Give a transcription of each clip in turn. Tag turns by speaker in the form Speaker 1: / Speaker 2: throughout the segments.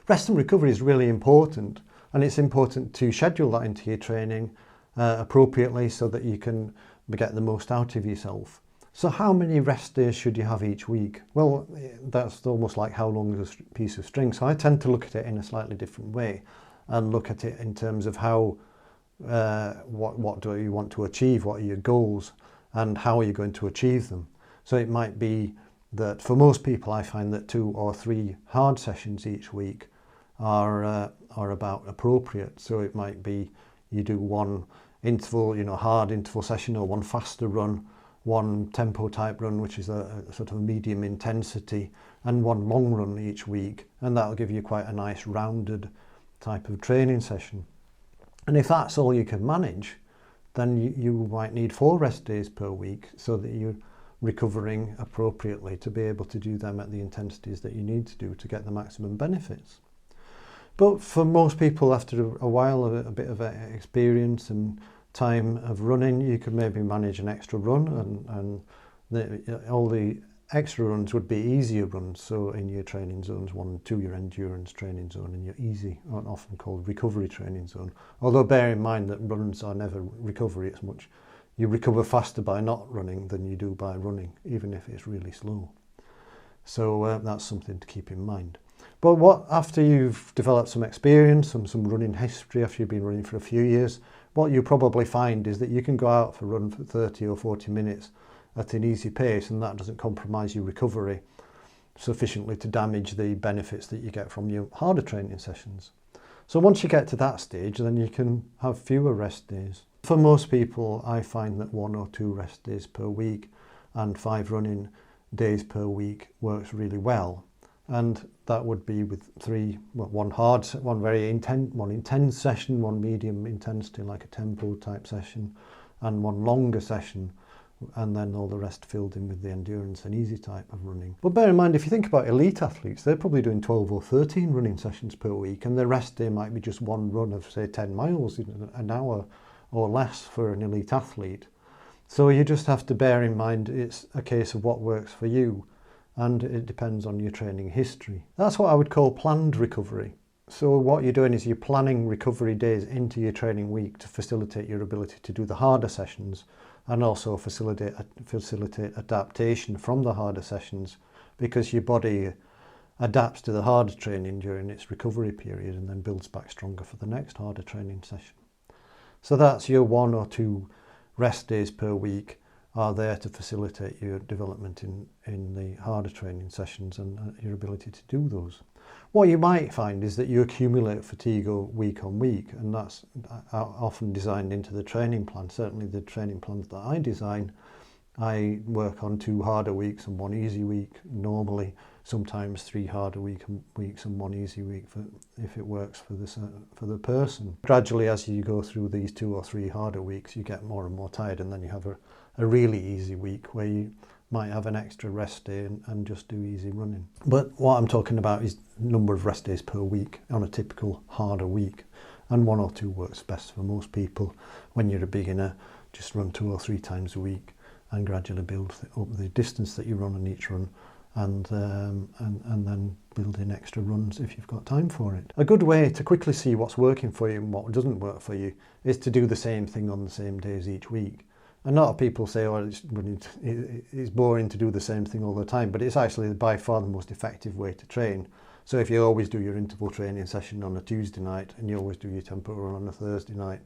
Speaker 1: Rest and recovery is really important, and it's important to schedule that into your training appropriately so that you can get the most out of yourself. So how many rest days should you have each week? Well, that's almost like how long is a piece of string. So I tend to look at it in a slightly different way and look at it in terms of how, what do you want to achieve? What are your goals and how are you going to achieve them? So it might be that for most people, I find that 2 or 3 hard sessions each week are about appropriate. So it might be you do one interval, hard interval session, or one faster run, one tempo type run, which is a sort of medium intensity, and one long run each week, and that'll give you quite a nice rounded type of training session. And if that's all you can manage, then you might need 4 rest days per week so that you're recovering appropriately to be able to do them at the intensities that you need to do to get the maximum benefits. But for most people, after a while, a bit of experience and time of running, you could maybe manage an extra run, and all the extra runs would be easier runs. So in your training zones 1 and 2, your endurance training zone, and your easy, often called recovery training zone. Although bear in mind that runs are never recovery. It's much, you recover faster by not running than you do by running, even if it's really slow. So that's something to keep in mind. But after you've developed some experience, some running history, after you've been running for a few years, what you probably find is that you can go out for a run for 30 or 40 minutes at an easy pace, and that doesn't compromise your recovery sufficiently to damage the benefits that you get from your harder training sessions. So once you get to that stage, then you can have fewer rest days. For most people, I find that 1 or 2 rest days per week and 5 running days per week works really well. And that would be with 3, one hard, one very intense, one intense session, one medium intensity like a tempo type session, and one longer session, and then all the rest filled in with the endurance and easy type of running. But bear in mind, if you think about elite athletes, they're probably doing 12 or 13 running sessions per week, and the rest day might be just one run of, say, 10 miles, an hour or less for an elite athlete. So you just have to bear in mind it's a case of what works for you, and it depends on your training history. That's what I would call planned recovery. So what you're doing is you're planning recovery days into your training week to facilitate your ability to do the harder sessions, and also facilitate adaptation from the harder sessions, because your body adapts to the harder training during its recovery period and then builds back stronger for the next harder training session. So that's your 1 or 2 rest days per week are there to facilitate your development in the harder training sessions and your ability to do those. What you might find is that you accumulate fatigue week on week, and that's often designed into the training plan. Certainly the training plans that I design, I work on 2 harder weeks and 1 easy week, normally sometimes 3 harder weeks and 1 easy week if it works for the person. Gradually, as you go through these 2 or 3 harder weeks, you get more and more tired, and then you have a really easy week where you might have an extra rest day and just do easy running. But what I'm talking about is number of rest days per week on a typical harder week, and 1 or 2 works best for most people. When you're a beginner, just run 2 or 3 times a week and gradually build up the distance that you run on each run, and then build in extra runs if you've got time for it. A good way to quickly see what's working for you and what doesn't work for you is to do the same thing on the same days each week. And a lot of people say, oh, it's boring to do the same thing all the time, but it's actually by far the most effective way to train. So if you always do your interval training session on a Tuesday night, and you always do your tempo run on a Thursday night,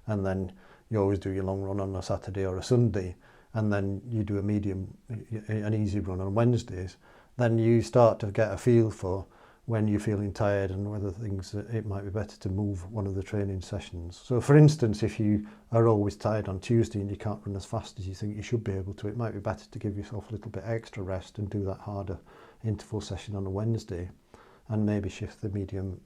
Speaker 1: and then you always do your long run on a Saturday or a Sunday, and then you do an easy run on Wednesdays, then you start to get a feel for when you're feeling tired and whether it might be better to move one of the training sessions. So for instance, if you are always tired on Tuesday and you can't run as fast as you think you should be able to, it might be better to give yourself a little bit extra rest and do that harder interval session on a Wednesday, and maybe shift the medium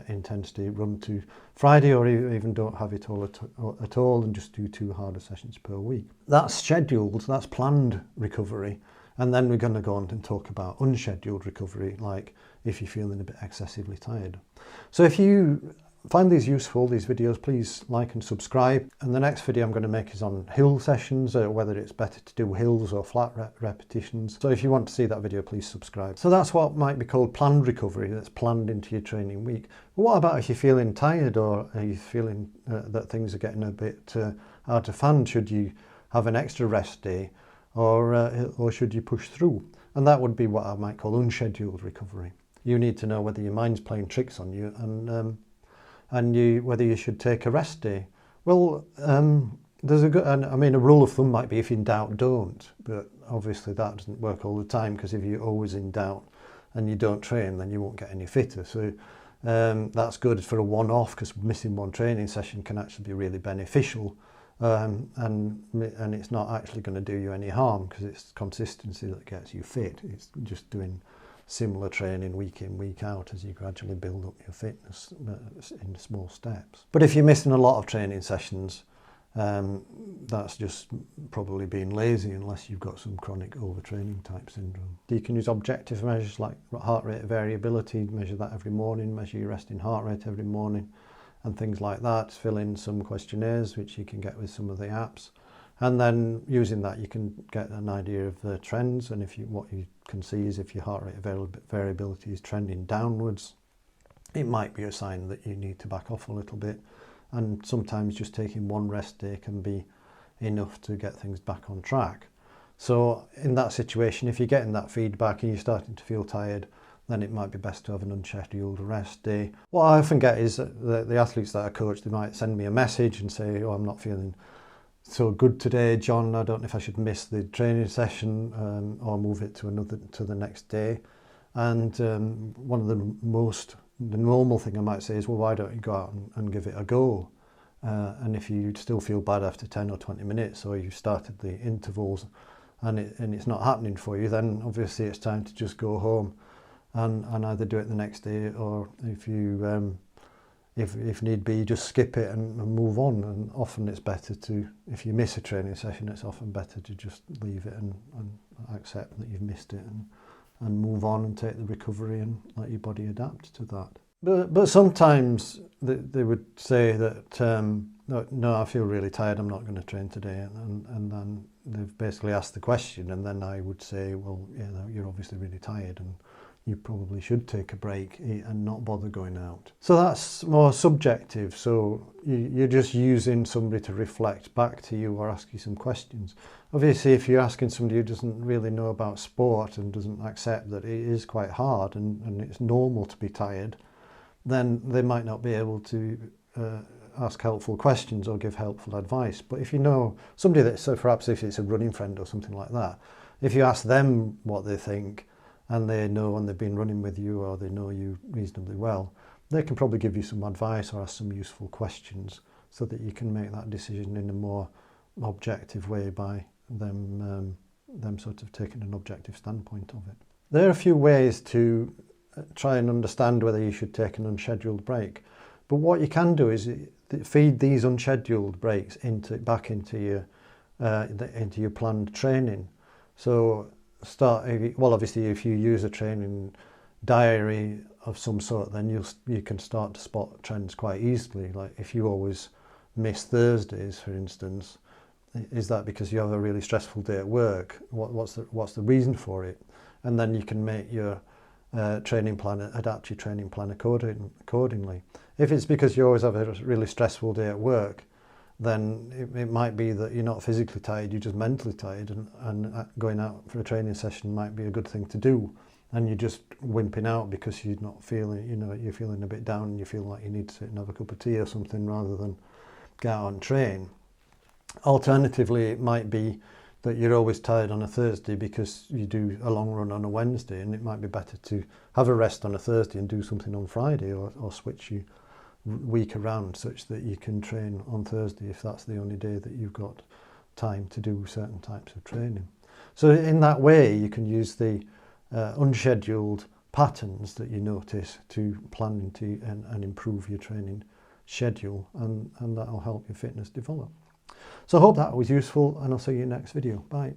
Speaker 1: intensity run to Friday, or even don't have it all at all and just do 2 harder sessions per week. That's scheduled, that's planned recovery. And then we're going to go on and talk about unscheduled recovery, like if you're feeling a bit excessively tired. So if you find these useful, these videos, please like and subscribe. And the next video I'm going to make is on hill sessions, whether it's better to do hills or flat repetitions. So if you want to see that video, please subscribe. So that's what might be called planned recovery, that's planned into your training week. But what about if you're feeling tired, or are you feeling that things are getting a bit out of hand? Should you have an extra rest day, or should you push through? And that would be what I might call unscheduled recovery. You need to know whether your mind's playing tricks on you, and whether you should take a rest day. Well, there's a rule of thumb might be if in doubt, don't. But obviously that doesn't work all the time, because if you're always in doubt and you don't train, then you won't get any fitter. So that's good for a one-off, because missing one training session can actually be really beneficial. And it's not actually going to do you any harm, because it's consistency that gets you fit. It's just doing similar training week in, week out, as you gradually build up your fitness in small steps. But if you're missing a lot of training sessions, that's just probably being lazy, unless you've got some chronic overtraining type syndrome. You can use objective measures like heart rate variability, measure that every morning, measure your resting heart rate every morning, and things like that. Fill in some questionnaires, which you can get with some of the apps. And then using that, you can get an idea of the trends. And what you can see is if your heart rate variability is trending downwards, it might be a sign that you need to back off a little bit. And sometimes just taking one rest day can be enough to get things back on track. So in that situation, if you're getting that feedback and you're starting to feel tired, then it might be best to have an unscheduled rest day. What I often get is that the athletes that I coach, they might send me a message and say, oh, I'm not feeling so good today, John. I don't know if I should miss the training session or move it to the next day. And one of the normal thing I might say is, well, why don't you go out and give it a go? And if you still feel bad after 10 or 20 minutes, or you started the intervals and it's not happening for you, then obviously it's time to just go home and either do it the next day, or if you if need be, just skip it and move on. And often it's better to, if you miss a training session, it's often better to just leave it and accept that you've missed it and move on and take the recovery and let your body adapt to that. But sometimes they would say that, no, I feel really tired, I'm not going to train today. And then they've basically asked the question, and then I would say, well, you're obviously really tired, and you probably should take a break and not bother going out. So that's more subjective. So you're just using somebody to reflect back to you or ask you some questions. Obviously, if you're asking somebody who doesn't really know about sport and doesn't accept that it is quite hard and it's normal to be tired, then they might not be able to ask helpful questions or give helpful advice. But if you know somebody that, so perhaps if it's a running friend or something like that, if you ask them what they think, and they know, and they've been running with you, or they know you reasonably well, they can probably give you some advice or ask some useful questions, so that you can make that decision in a more objective way by them sort of taking an objective standpoint of it. There are a few ways to try and understand whether you should take an unscheduled break. But what you can do is feed these unscheduled breaks back into your planned training. So obviously if you use a training diary of some sort, then you can start to spot trends quite easily. Like if you always miss Thursdays, for instance, is that because you have a really stressful day at work? What's the reason for it? And then you can make your training plan, adapt your training plan accordingly. If it's because you always have a really stressful day at work, then it might be that you're not physically tired, you're just mentally tired, and going out for a training session might be a good thing to do. And you're just wimping out because you're not feeling, you're feeling a bit down and you feel like you need to sit and have a cup of tea or something rather than get out and train. Alternatively, it might be that you're always tired on a Thursday because you do a long run on a Wednesday, and it might be better to have a rest on a Thursday and do something on Friday, or switch your week around such that you can train on Thursday if that's the only day that you've got time to do certain types of training. So in that way, you can use the unscheduled patterns that you notice to plan into and improve your training schedule, and that will help your fitness develop. So I hope that was useful, and I'll see you in the next video. Bye.